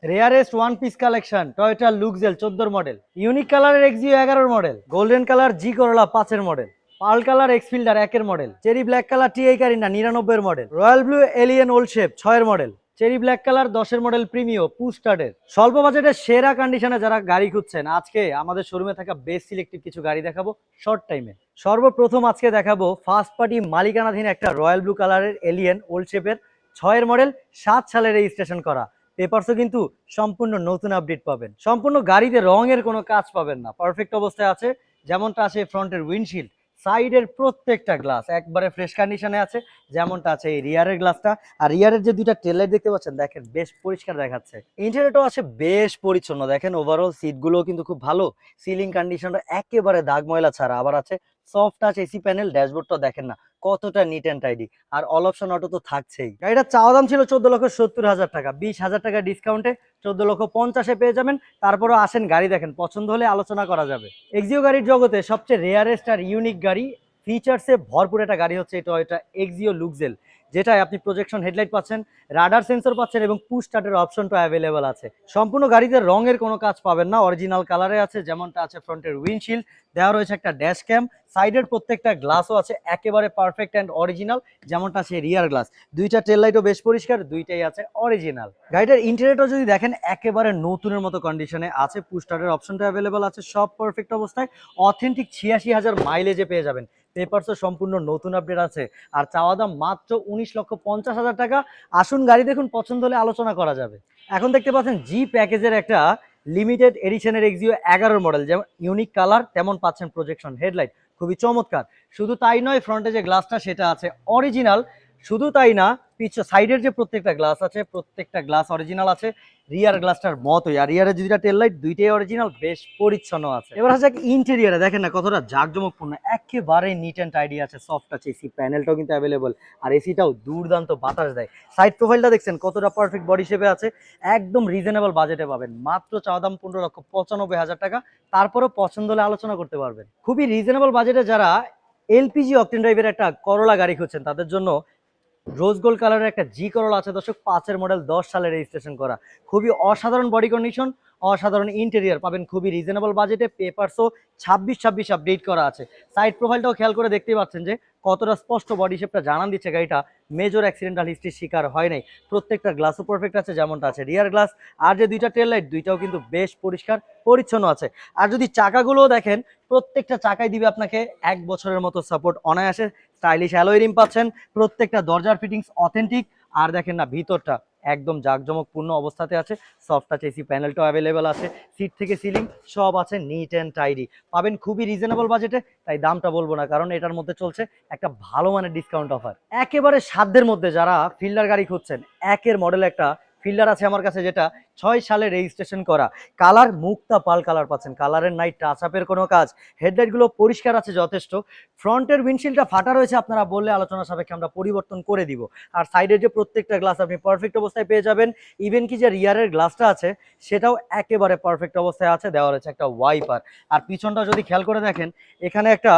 Rarest one piece collection Toyota Luxel 14 model, unique কালারের Axio 11 model, golden colour G Corolla 5 model, pearl colour X Fielder 1 model, cherry black colour TI Carina 99 model, royal blue Allion old shape 6 model, cherry black colour 10 model Premio পুস্টার্ডের। স্বল্প বাজেটের সেরা কন্ডিশনে যারা গাড়ি খুঁজছেন, আজকে আমাদের শোরুমে থাকা বেস্ট সিলেক্টিভ কিছু গাড়ি দেখাবো শর্ট টাইমে। সর্বপ্রথম আজকে দেখাবো ফার্স্ট পার্টি মালিকানাধীন একটা রয়্যাল ব্লু কালারের এলিয়েন ওল্ড শেপের 6 মডেল, 7 সালে রেজিস্ট্রেশন করা। পেপারসও কিন্তু সম্পূর্ণ নতুন আপডেট পাবেন। সম্পূর্ণ গাড়িতে রঙের কোনো কাজ পাবেন না, পারফেক্ট অবস্থায় আছে। যেমনটা আছে ফ্রন্টের উইন্ডশিল্ড, সাইডের প্রত্যেকটা গ্লাস একবারে ফ্রেশ কন্ডিশনে আছে। যেমনটা আছে এই রিয়ারের গ্লাসটা, আর রিয়ারের যে দুইটা টেল লাইট দেখতে পাচ্ছেন, দেখেন বেশ পরিষ্কার দেখাচ্ছে। ইন্টেরিয়রটাও আছে বেশ পরিচ্ছন্ন, দেখেন ওভারঅল সিটগুলোও কিন্তু খুব ভালো। সিলিং কন্ডিশনটা একেবারে দাগ ময়লা ছাড়া। আবার আছে সফট টাচ এসি প্যানেল, ড্যাশবোর্ডটাও দেখেন না কতটা নিট অ্যান্ড টাইডি। আর অল অপশন অটো তো থাকছেই। গাড়িটার চাওয়া দাম ছিল 14,70,000 টাকা, 20,000 টাকা ডিসকাউন্টে 14,50,000 পেয়ে যাবেন। তারপরও আসেন, গাড়ি দেখেন, পছন্দ হলে আলোচনা করা যাবে। এক্সিও গাড়ির জগতে সবচেয়ে রেয়ারেস্ট আর ইউনিক গাড়ি, ফিচার্সে ভরপুর একটা গাড়ি হচ্ছে এটা এক্সিও লুক্সেল, যেটায় আপনি প্রজেকশন হেডলাইট পাচ্ছেন, রাডার সেন্সর পাচ্ছেন এবং পুশ স্টার্টের অপশনটা অ্যাভেলেবেল আছে। সম্পূর্ণ গাড়িতে রঙের কোনো কাজ পাবেন না, অরিজিনাল কালারে আছে। যেমনটা আছে ফ্রন্টের উইন্ডশিল্ড, দেওয়া রয়েছে একটা ড্যাশ ক্যাম, সাইডের প্রত্যেকটা গ্লাসও আছে একেবারে পারফেক্ট অ্যান্ড অরিজিনাল। যেমনটা আছে রিয়ার গ্লাস, দুইটা টেল লাইটও বেশ পরিষ্কার, দুইটাই আছে অরিজিনাল। গাড়িটার ইন্টেরিয়রটা যদি দেখেন, একেবারে নতুনের মতো কন্ডিশনে আছে। পুশ স্টার্টের অপশনটা অ্যাভেলেবেল আছে, সব পারফেক্ট অবস্থায়। অথেন্টিক 86,000 মাইলেজে পেয়ে যাবেন। পেপারসও সম্পূর্ণ নতুন আপডেট আছে। আর চাওয়া দাম মাত্র 19,50,000 টাকা। আসুন গাড়ি দেখুন, পছন্দ হলে আলোচনা করা যাবে। এখন দেখতে পাচ্ছেন জি প্যাকেজের একটা লিমিটেড এডিশনের এক্সিও 11 মডেল, যেমন ইউনিক কালার তেমন পাচ্ছেন প্রজেকশন হেডলাইট, খুবই চমৎকার। শুধু তাই নয়, ফ্রন্টে যে গ্লাসটা সেটা আছে অরিজিনাল। শুধু তাই না, পিছনে সাইডের যে প্রত্যেকটা গ্লাস আছে, প্রত্যেকটা গ্লাস অরিজিনাল আছে, রিয়ার গ্লাসটার মতোই। আর রিয়ারের দুইটা টেল লাইট দুইটাই অরিজিনাল, বেশ পরিচ্ছন্ন আছে। এবার আছে ইন্টেরিয়ারে, দেখেন না কতটা জাঁকজমকপূর্ণ, একেবারে নিট অ্যান্ড টাইডি আছে। সফট টাচ এসি প্যানেলটাও কিন্তু অ্যাভেলেবল, আর এসিটাও দুর্দান্ত বাতাস দেয়। সাইড প্রোফাইলটা দেখছেন কতটা পারফেক্ট বডি শেপে আছে। একদম রিজনেবল বাজেটে পাবেন, মাত্র চাওয়া দাম 15,95,000 টাকা। তারপরও পছন্দ হলে আলোচনা করতে পারবেন। খুবই রিজনেবল বাজেটে যারা এলপিজি অকটেন ড্রাইভের একটা করোলা গাড়ি খুঁজছেন, তাদের জন্য রোজ গোল্ড কালারের একটা জি করোলা আছে দর্শক, 5 মডেল, 10 সালে রেজিস্ট্রেশন করা। খুবই অসাধারণ বডি কন্ডিশন, অসাধারণ ইন্টেরিয়ার পাবেন খুবই রিজনেবল বাজেটে। পেপারসও 26 আপডেট করা আছে। সাইড প্রোফাইলটাও খেয়াল করে দেখতেই পাচ্ছেন যে কতটা স্পষ্ট বডি শেপটা জানান দিচ্ছে গাড়িটা মেজর অ্যাক্সিডেন্টাল হিস্ট্রির শিকার হয় নাই। প্রত্যেকটা গ্লাসও পারফেক্ট আছে, যেমনটা আছে রিয়ার গ্লাস। আর যে দুইটা টেল লাইট, দুইটাও কিন্তু বেশ পরিষ্কার পরিচ্ছন্ন আছে। আর যদি চাকাগুলোও দেখেন, প্রত্যেকটা চাকাই দিবে আপনাকে 1 বছরের মতো সাপোর্ট অনায়াসে। স্টাইলিশ অ্যালয় রিম পাচ্ছেন, প্রত্যেকটা দরজার ফিটিংস অথেন্টিক। আর দেখেন না ভিতরটা একদম জাঁকজমকপূর্ণ অবস্থাতে আছে। সফট টাচ এসি প্যানেলটাও অ্যাভেলেবেল আছে, সিট থেকে সিলিং সব আছে নিট অ্যান্ড টাইডি। পাবেন খুবই রিজনেবল বাজেটে, তাই দামটা বলবো না, কারণ এটার মধ্যে চলছে একটা ভালো মানের ডিসকাউন্ট অফার। একেবারে সাধ্যের মধ্যে যারা ফিল্ডার গাড়ি খুঁজছেন, 1 মডেল একটা ফিল্ডার আছে আমার কাছে, যেটা 6 সালে রেজিস্ট্রেশন করা। কালার মুক্তা পাল কালার পাচ্ছেন, কালারের নাই টাচ আপের কোনো কাজ। হেডলাইটগুলো পরিষ্কার আছে যথেষ্ট। ফ্রন্টের উইন্ডশিল্ডটা ফাটা রয়েছে, আপনারা বললে আলোচনা সাপেক্ষে আমরা পরিবর্তন করে দিব। আর সাইডের যে প্রত্যেকটা গ্লাস আপনি পারফেক্ট অবস্থায় পেয়ে যাবেন। ইভেন কি যে রিয়ারের গ্লাসটা আছে, সেটাও একেবারে পারফেক্ট অবস্থায় আছে, দেওয়া রয়েছে একটা ওয়াইপার। আর পিছনটা যদি খেয়াল করে দেখেন, এখানে একটা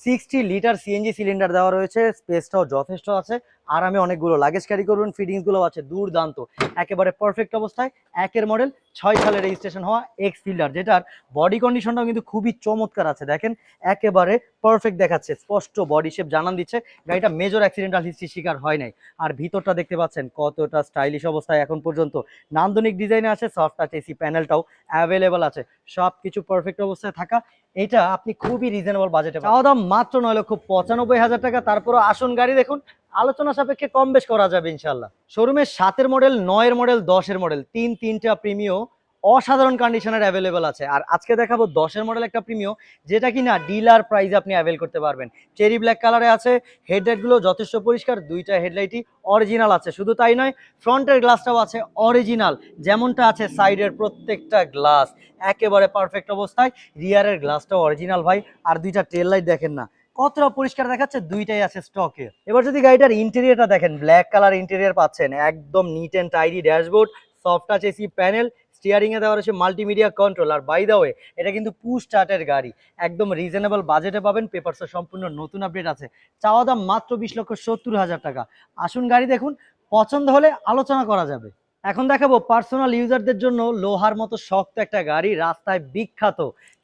60 লিটার সিএনজি সিলিন্ডার দেওয়া রয়েছে, স্পেসটাও যথেষ্ট আছে। আরামে অনেকগুলো লাগেজ ক্যারি করবেন, ফিটিংসগুলো আছে দুর্দান্ত, একেবারে পারফেক্ট অবস্থায়। 1 মডেল, 6 সালে রেজিস্ট্রেশন হওয়া এক্স ফিল্ডার, যেটার বডি কন্ডিশনটাও কিন্তু খুবই চমৎকার আছে। দেখেন একেবারে পারফেক্ট দেখাচ্ছে, স্পষ্ট বডি শেপ জানান দিচ্ছে গাড়িটা মেজর অ্যাক্সিডেন্টাল হিস্ট্রির শিকার হয় নাই। আর ভিতরটা দেখতে পাচ্ছেন কতটা স্টাইলিশ অবস্থায় এখন পর্যন্ত, নান্দনিক ডিজাইনে আছে। সফট টাচ এসি প্যানেলটাও অ্যাভেলেবল আছে, সব কিছু পারফেক্ট অবস্থায় থাকা। এটা আপনি খুবই রিজনেবল বাজেটে, চাওয়া দাম মাত্র 9,95,000 টাকা। তারপরও আসুন গাড়ি দেখুন, আলোচনা সাপেক্ষে কম বেশ করা যাবে ইনশাল্লাহ। শোরুমে 7 মডেল, 9 মডেল, 10 মডেল, তিনটা প্রিমিও অসাধারণ কন্ডিশনের অ্যাভেলেবেল আছে। আর আজকে দেখাবো 10 মডেল একটা প্রিমিও, যেটা কিনা ডিলার প্রাইসে আপনি অ্যাভেল করতে পারবেন। চেরি ব্ল্যাক কালারে আছে, হেডলাইটগুলো যথেষ্ট পরিষ্কার, দুইটা হেডলাইটই অরিজিনাল আছে। শুধু তাই নয়, ফ্রন্টের গ্লাসটাও আছে অরিজিনাল, যেমনটা আছে সাইডের প্রত্যেকটা গ্লাস একেবারে পারফেক্ট অবস্থায়। রিয়ারের গ্লাসটাও অরিজিনাল ভাই। আর দুইটা টেল লাইট দেখেন না কতটা পরিষ্কার দেখাচ্ছে, দুইটাই আছে স্টকে। এবার যদি গাড়িটার ইন্টেরিয়রটা দেখেন, ব্ল্যাক কালার ইন্টেরিয়র পাচ্ছেন, একদম neat and tidy dashboard, soft touch AC panel, steering এ দেওয়া রয়েছে মাল্টিমিডিয়া কন্ট্রোল। আর বাই দা ওয়ে, এটা কিন্তু পুশ স্টার্টের গাড়ি, একদম রিজনেবল বাজেটে পাবেন। পেপারসও সম্পূর্ণ নতুন আপডেট আছে। চাওয়া দাম মাত্র 20,70,000 টাকা। আসুন গাড়ি দেখুন, পছন্দ হলে আলোচনা করা যাবে। এখন দেখাবো পার্সোনাল ইউজারদের জন্য লোহার মতো শক্ত একটা গাড়ি, রাস্তায় বিখ্যাত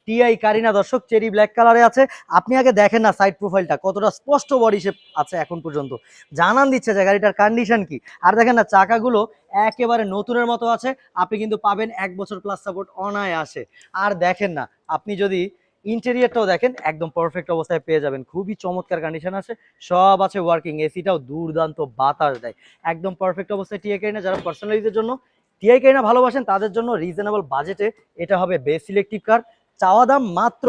টিআই কারিনা দর্শক, চেরি ব্ল্যাক কালারে আছে। আপনি আগে দেখেন না সাইড প্রোফাইলটা কতটা স্পষ্ট বডি শেপ আছে এখন পর্যন্ত, জানান দিচ্ছে যে গাড়িটার কন্ডিশন কি। আর দেখেন না চাকাগুলো একেবারে নতুনের মতো আছে। আপনি কিন্তু পাবেন 1 বছর প্লাস সাপোর্ট অনায়াসে। আর দেখেন না আপনি যদি ইন্টেরিয়রটাও দেখেন একদম পারফেক্ট অবস্থায় পেয়ে যাবেন, খুবই চমৎকার কন্ডিশন আছে, সব আছে ওয়ার্কিং, এসিটাও দুর্দান্ত বাতাস দেয়, একদম পারফেক্ট অবস্থায়। টিআই কারিনা যারা পার্সোনালাইজের জন্য টিআই কারিনা ভালোবাসেন তাদের জন্য রিজনেবল বাজেটে এটা হবে বেস্ট ইলেকট্রিক কার। চাওয়া দাম মাত্র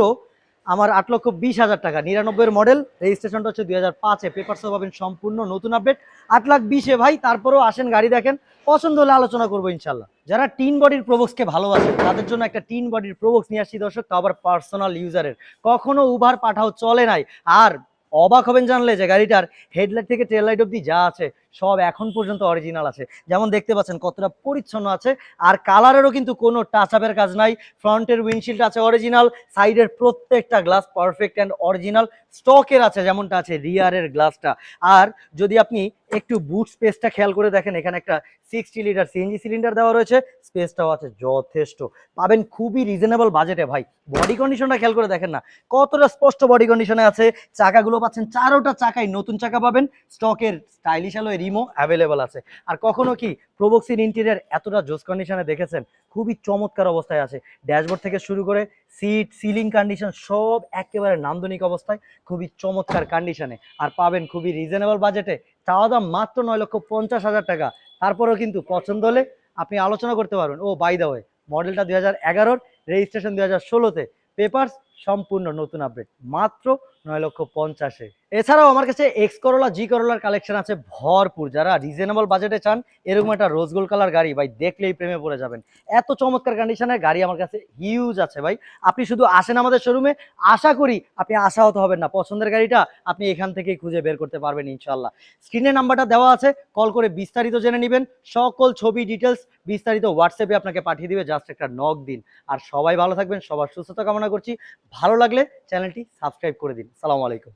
আমার 8,20,000 টাকা, 99-এর মডেল, রেজিস্ট্রেশনটা হচ্ছে 2005-এ, পেপারসও পাবেন সম্পূর্ণ নতুন আপডেট। 8,20,000-এ ভাই, তারপরেও আসেন গাড়ি দেখেন, পছন্দ হলে আলোচনা করবো ইনশাল্লাহ। যারা টিন বডির প্রোবক্সকে ভালোবাসেন তাদের জন্য একটা টিন বডির প্রোবক্স নিয়ে আসছি দর্শক, তাও আবার পার্সোনাল ইউজারের, কখনো উভার পাঠাও চলে নাই। আর অবাক হবেন জানলে যে গাড়িটার হেডলাইট থেকে টেল লাইট অব্দি যা আছে সব এখন পর্যন্ত অরিজিনাল আছে, যেমন দেখতে পাচ্ছেন কতটা পরিচ্ছন্ন আছে। আর কালারেরও কিন্তু কোনো টাচ আপের কাজ নাই। ফ্রন্টের উইন্ডশিল্ড আছে অরিজিনাল, সাইডের প্রত্যেকটা গ্লাস পারফেক্ট অ্যান্ড অরিজিনাল স্টকের আছে, যেমনটা আছে রিয়ারের গ্লাসটা। আর যদি আপনি একটু বুট স্পেসটা খেয়াল করে দেখেন, এখানে একটা 60 লিটার সিএনজি সিলিন্ডার দেওয়া রয়েছে, স্পেসটাও আছে যথেষ্ট, পাবেন খুবই রিজনেবল বাজেটে ভাই। বডি কন্ডিশনটা খেয়াল করে দেখেন না কতটা স্পষ্ট বডি কন্ডিশনে আছে। চাকাগুলো পাচ্ছেন চারোটা চাকাই নতুন চাকা পাবেন, স্টকের স্টাইলিশ অ্যালয় রিমো অ্যাভেলেবল আছে। আর কখনো কি প্রোবক্সির ইন্টেরিয়র এতটা জোস কন্ডিশনে দেখেছেন, খুবই চমৎকার অবস্থায় আছে, ড্যাশবোর্ড থেকে শুরু করে সিট সিলিং কন্ডিশন সব একেবারে নান্দনিক অবস্থায়, খুবই চমৎকার কন্ডিশনে। আর পাবেন খুবই রিজনেবল বাজেটে, চাওয়া দাম মাত্র 9,50,000 টাকা। তারপরেও কিন্তু পছন্দ হলে আপনি আলোচনা করতে পারবেন। ও বাই দা ওয়ে, মডেলটা 2011-র, রেজিস্ট্রেশন 2016-তে, পেপারস সম্পূর্ণ নতুন আপডেট, মাত্র 9,50,000-এ। এছাড়াও আমার কাছে এক্স করোলা জি করোলার কালেকশন আছে ভরপুর। যারা রিজনেবল বাজেটে চান এরকম একটা রোজ গোল্ড কালার গাড়ি ভাই দেখলেই প্রেমে পড়ে যাবেন, এত চমৎকার কন্ডিশনের গাড়ি আমার কাছে হিউজ আছে ভাই। আপনি শুধু আসেন আমাদের শোরুমে, আশা করি আপনি আশাহত হবেন না, পছন্দের গাড়িটা আপনি এখান থেকেই খুঁজে বের করতে পারবেন ইনশাল্লাহ। স্ক্রিনে নাম্বারটা দেওয়া আছে, কল করে বিস্তারিত জেনে নেবেন, সকল ছবি ডিটেলস বিস্তারিত হোয়াটসঅ্যাপে আপনাকে পাঠিয়ে দিবে, জাস্ট একটা নক দিন। আর সবাই ভালো থাকবেন, সবার সুস্থতা কামনা করছি। ভালো লাগলে চ্যানেলটি সাবস্ক্রাইব করে দিন। সালামু আলাইকুম।